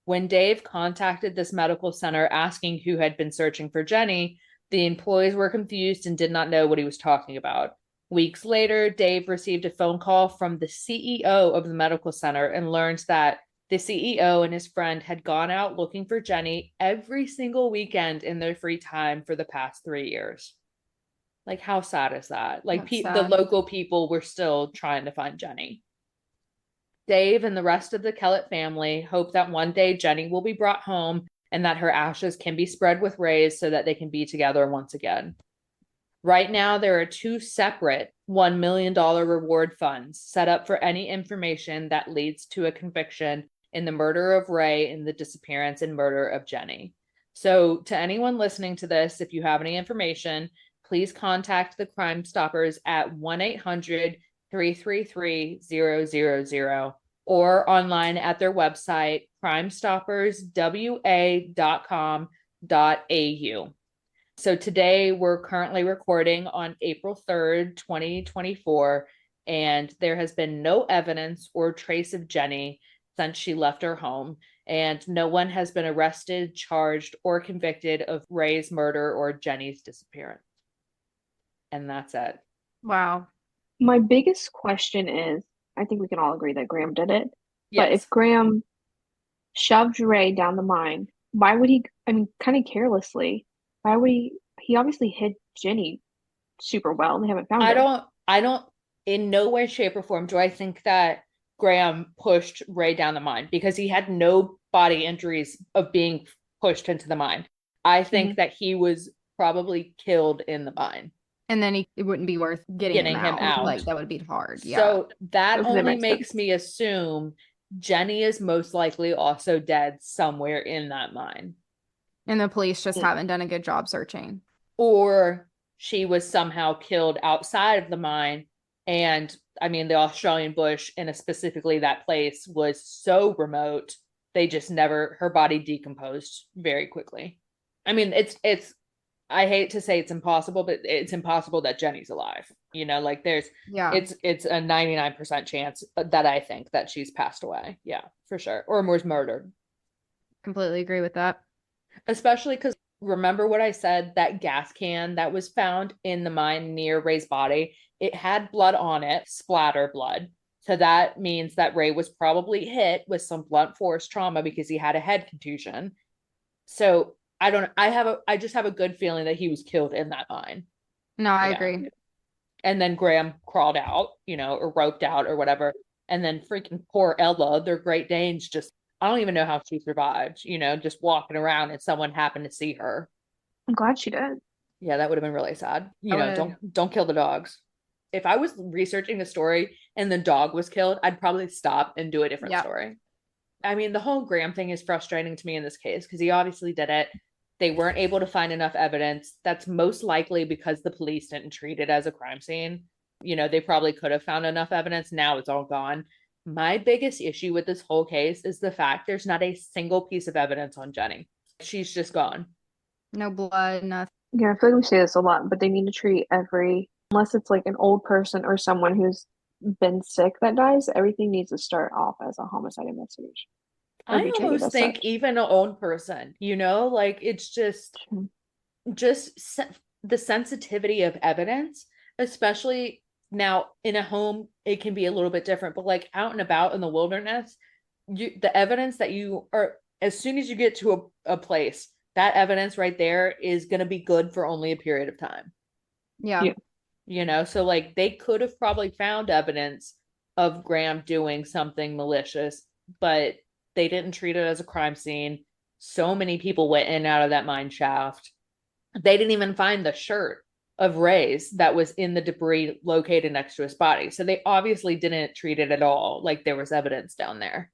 When Dave contacted this medical center asking who had been searching for Jennie, the employees were confused and did not know what he was talking about. Weeks later, Dave received a phone call from the CEO of the medical center and learned that the CEO and his friend had gone out looking for Jennie every single weekend in their free time for the past 3 years. Like, how sad is that? Like, the local people were still trying to find Jennie. Dave and the rest of the Kehlet family hope that one day Jennie will be brought home and that her ashes can be spread with Ray's so that they can be together once again. Right now, there are 2 separate $1 million reward funds set up for any information that leads to a conviction in the murder of Ray and the disappearance and murder of Jennie. So to anyone listening to this, if you have any information, please contact the Crime Stoppers at 1-800-333-000 or online at their website, crimestopperswa.com.au. So today we're currently recording on April 3rd, 2024, and there has been no evidence or trace of Jennie since she left her home, and no one has been arrested, charged, or convicted of Ray's murder or Jennie's disappearance. And that's it. Wow. My biggest question is, I think we can all agree that Graham did it. But Yes. if Graham shoved Ray down the mine, why would he, I mean, kind of carelessly, why would he obviously hid Jennie super well and they haven't found her. I don't, in no way, shape, or form do I think that Graham pushed Ray down the mine, because he had no body injuries of being pushed into the mine. I think that he was probably killed in the mine. And then it wouldn't be worth getting him out. Like, that would be hard. Yeah. So that Okay, that only makes makes sense. me assume Jennie is most likely also dead somewhere in that mine. And the police just haven't done a good job searching. Or she was somehow killed outside of the mine. And I mean, the Australian bush, and specifically that place, was so remote, they just never, her body decomposed very quickly. I mean, it's, I hate to say it's impossible, but it's impossible that Jennie's alive. You know, like it's a 99% chance that I think that she's passed away. Yeah, for sure. Or was murdered. Completely agree with that. Especially because remember what I said, that gas can that was found in the mine near Ray's body, it had blood on it, splatter blood. So that means that Ray was probably hit with some blunt force trauma because he had a head contusion. So I just have a good feeling that he was killed in that mine. No, I agree. And then Graham crawled out, or roped out or whatever. And then freaking poor Ella, their Great Danes, just, I don't even know how she survived, just walking around and someone happened to see her. I'm glad she did. Yeah, that would have been really sad. Don't kill the dogs. If I was researching a story and the dog was killed, I'd probably stop and do a different story. I mean, the whole Graham thing is frustrating to me in this case because he obviously did it. They weren't able to find enough evidence. That's most likely because the police didn't treat it as a crime scene. They probably could have found enough evidence. Now it's all gone. My biggest issue with this whole case is the fact there's not a single piece of evidence on Jennie. She's just gone. No blood, nothing. Yeah, I feel like we say this a lot, but they need to treat unless it's like an old person or someone who's been sick that dies, everything needs to start off as a homicide investigation. I almost think even an old person, like it's just the sensitivity of evidence, especially now in a home, it can be a little bit different, but like out and about in the wilderness, the evidence that you are, as soon as you get to a place, that evidence right there is going to be good for only a period of time. Yeah. So like they could have probably found evidence of Graham doing something malicious, but they didn't treat it as a crime scene. So many people went in and out of that mine shaft. They didn't even find the shirt of Ray's that was in the debris located next to his body. So they obviously didn't treat it at all like there was evidence down there.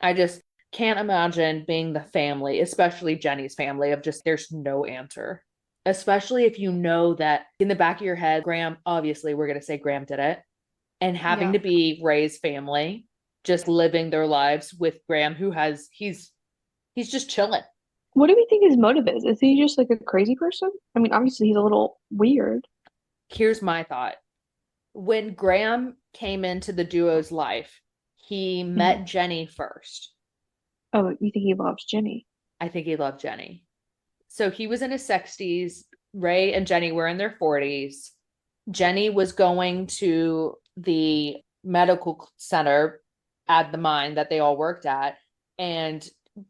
I just can't imagine being the family, especially Jennie's family, of just there's no answer. Especially if you know that in the back of your head, Graham, obviously we're going to say Graham did it, and having to be Ray's family, just living their lives with Graham, he's just chilling. What do we think his motive is? Is he just like a crazy person? I mean, obviously he's a little weird. Here's my thought. When Graham came into the duo's life, he met Jennie first. Oh, you think he loves Jennie? I think he loved Jennie. So he was in his 60s. Ray and Jennie were in their 40s. Jennie was going to the medical center at the mine that they all worked at, and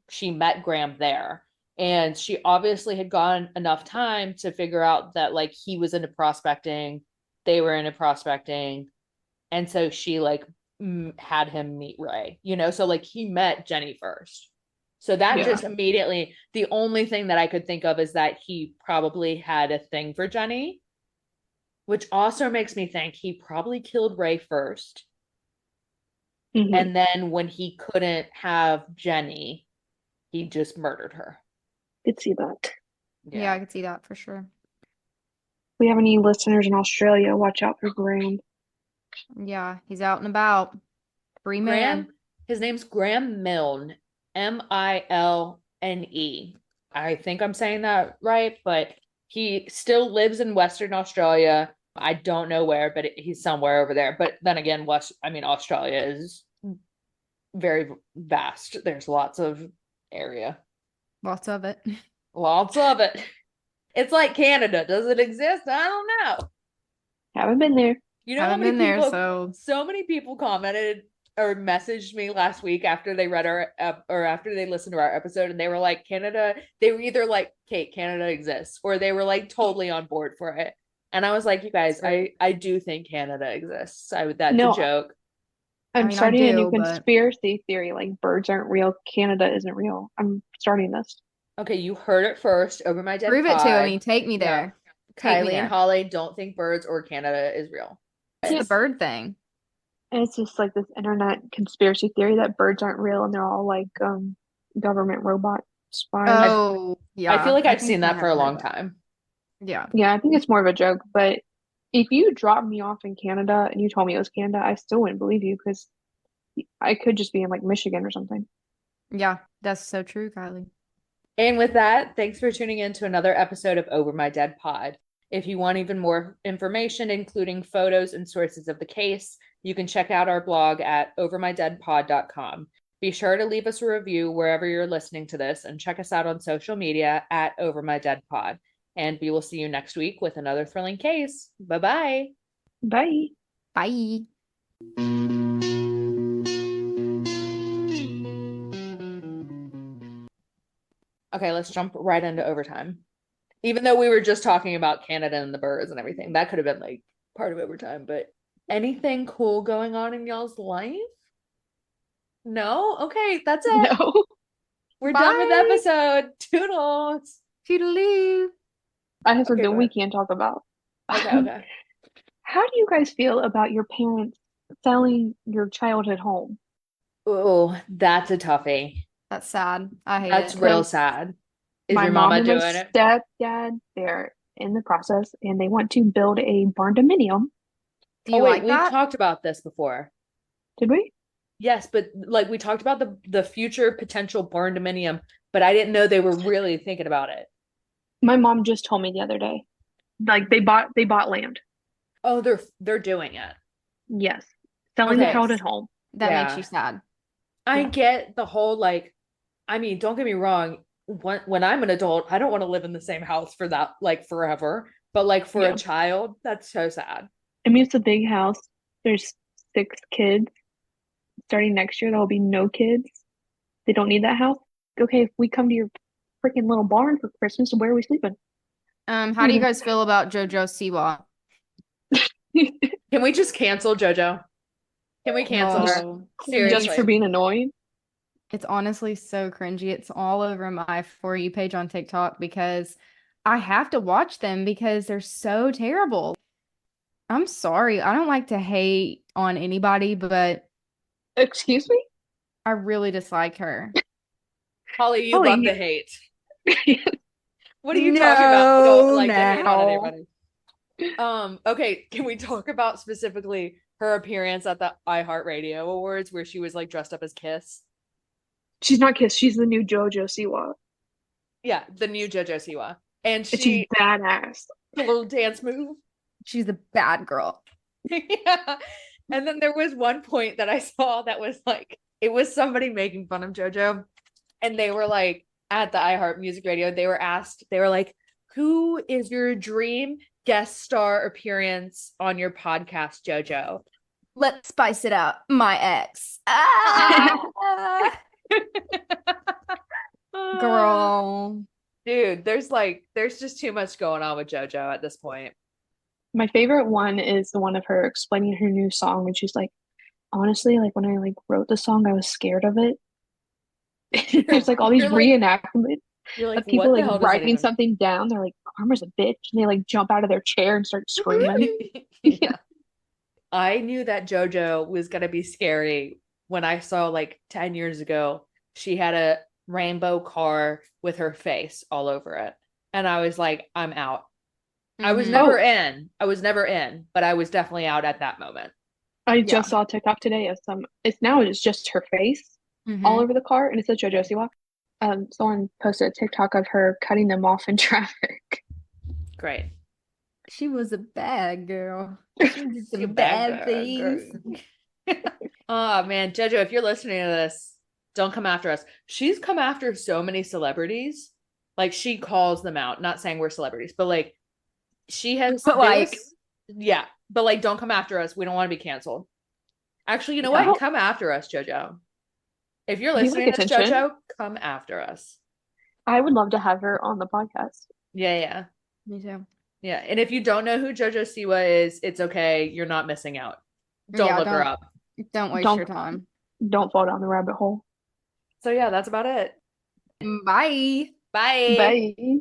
she met Graham there. And she obviously had gone enough time to figure out that like he was into prospecting, they were into prospecting, and so she like had him meet Ray, so like he met Jennie first. So that just immediately, the only thing that I could think of is that he probably had a thing for Jennie, which also makes me think he probably killed Ray first. And then when he couldn't have Jennie, he just murdered her. Could see that. Yeah, I could see that for sure. If we have any listeners in Australia, watch out for Graham. Yeah, he's out and about. Free man. His name's Graham Milne. Milne. I think I'm saying that right, but He still lives in Western Australia. I don't know where, but he's somewhere over there. But then again, Australia is very vast. There's lots of area. Lots of it. Lots of it. It's like Canada. Does it exist? I don't know. Haven't been there. You know Haven't how many been people, there, so many people commented or messaged me last week after they read our or after they listened to our episode, and they were like, Canada, they were either like, Kate, Canada exists, or they were like totally on board for it. And I was like, you guys, I do think Canada exists. That's a joke. I'm starting a new conspiracy theory, like birds aren't real, Canada isn't real. I'm starting this. Okay, you heard it first over my dead Prove pod. it to me. Take me there. Yeah. Kylie and Holly don't think birds or Canada is real. It's the bird thing. And it's just like this internet conspiracy theory that birds aren't real and they're all like government robot spies. Oh, yeah. I feel like I've seen that for a long time. Yeah. Yeah, I think it's more of a joke, but if you dropped me off in Canada and you told me it was Canada, I still wouldn't believe you because I could just be in like Michigan or something. Yeah, that's so true, Kylie. And with that, thanks for tuning in to another episode of Over My Dead Pod. If you want even more information, including photos and sources of the case, you can check out our blog at overmydeadpod.com. Be sure to leave us a review wherever you're listening to this, and check us out on social media at overmydeadpod. And we will see you next week with another thrilling case. Bye-bye. Bye. Bye. Okay, let's jump right into overtime. Even though we were just talking about Canada and the birds and everything, that could have been like part of overtime. But anything cool going on in y'all's life? No? Okay, that's it. No. We're done with the episode. Toodles. Toodaloo. I have something we can't talk about. Okay. How do you guys feel about your parents selling your childhood home? Oh, that's a toughie. That's sad. I hate it. That's real sad. Is my your mom mama and doing my it? stepdad, they're in the process and they want to build a barn dominium. Do you wait, like we've that? talked about this before. Did we? Yes, but like we talked about the future potential barn dominium, but I didn't know they were really thinking about it. My mom just told me the other day. Like they bought land. Oh, they're doing it. Yes. Selling the childhood home. That makes you sad. I get the whole like, I mean, don't get me wrong. When I'm an adult, I don't want to live in the same house for that like forever. But like for a child, that's so sad. I mean, it's a big house. There's 6 kids. Starting next year, there will be no kids. They don't need that house. Okay, if we come to your freaking little barn for Christmas, where are we sleeping? How do you guys feel about JoJo Siwa? Can we just cancel JoJo? Can we cancel her? Seriously. Just for being annoying? It's honestly so cringy. It's all over my For You page on TikTok because I have to watch them because they're so terrible. I'm sorry. I don't like to hate on anybody, but excuse me? I really dislike her. Holly, you love the hate. What are you talking about? Don't like to hate on anybody. Okay, can we talk about specifically her appearance at the iHeartRadio Awards where she was like dressed up as Kiss? She's not Kiss, she's the new JoJo Siwa. Yeah, the new JoJo Siwa. And she's badass. The little dance move. She's the bad girl. Yeah. And then there was one point that I saw that was like, it was somebody making fun of JoJo. And they were like, at the iHeart Music Radio, they were asked, they were like, who is your dream guest star appearance on your podcast, JoJo? Let's spice it up. My ex. Girl. Dude, there's just too much going on with JoJo at this point. My favorite one is the one of her explaining her new song, and she's like, honestly, like when I like wrote the song, I was scared of it. There's like all these reenactments of people like writing something down. They're like, Karma's a bitch, and they like jump out of their chair and start screaming. Yeah. I knew that JoJo was gonna be scary when I saw like 10 years ago, she had a rainbow car with her face all over it. And I was like, I'm out. I was never in, but I was definitely out at that moment. I just saw TikTok today of it's just her face all over the car, and it says JoJo Siwa. Someone posted a TikTok of her cutting them off in traffic. Great. She was a bad girl. She did some You bad girl. things. Oh man, Jojo, if you're listening to this, don't come after us. She's come after so many celebrities. Like she calls them out. Not saying we're celebrities, but like she has But like, yeah, but like don't come after us. We don't want to be canceled. Actually, you know Yeah. what? Come after us, Jojo. If you're We like listening to this, attention. Jojo, come after us. I would love to have her on the podcast. Yeah. me too. Yeah. And if you don't know who Jojo Siwa is, it's okay. You're not missing out. Don't Yeah, look her up. Don't waste Don't- your time. Don't fall down the rabbit hole. So yeah, that's about it. Bye. Bye. Bye.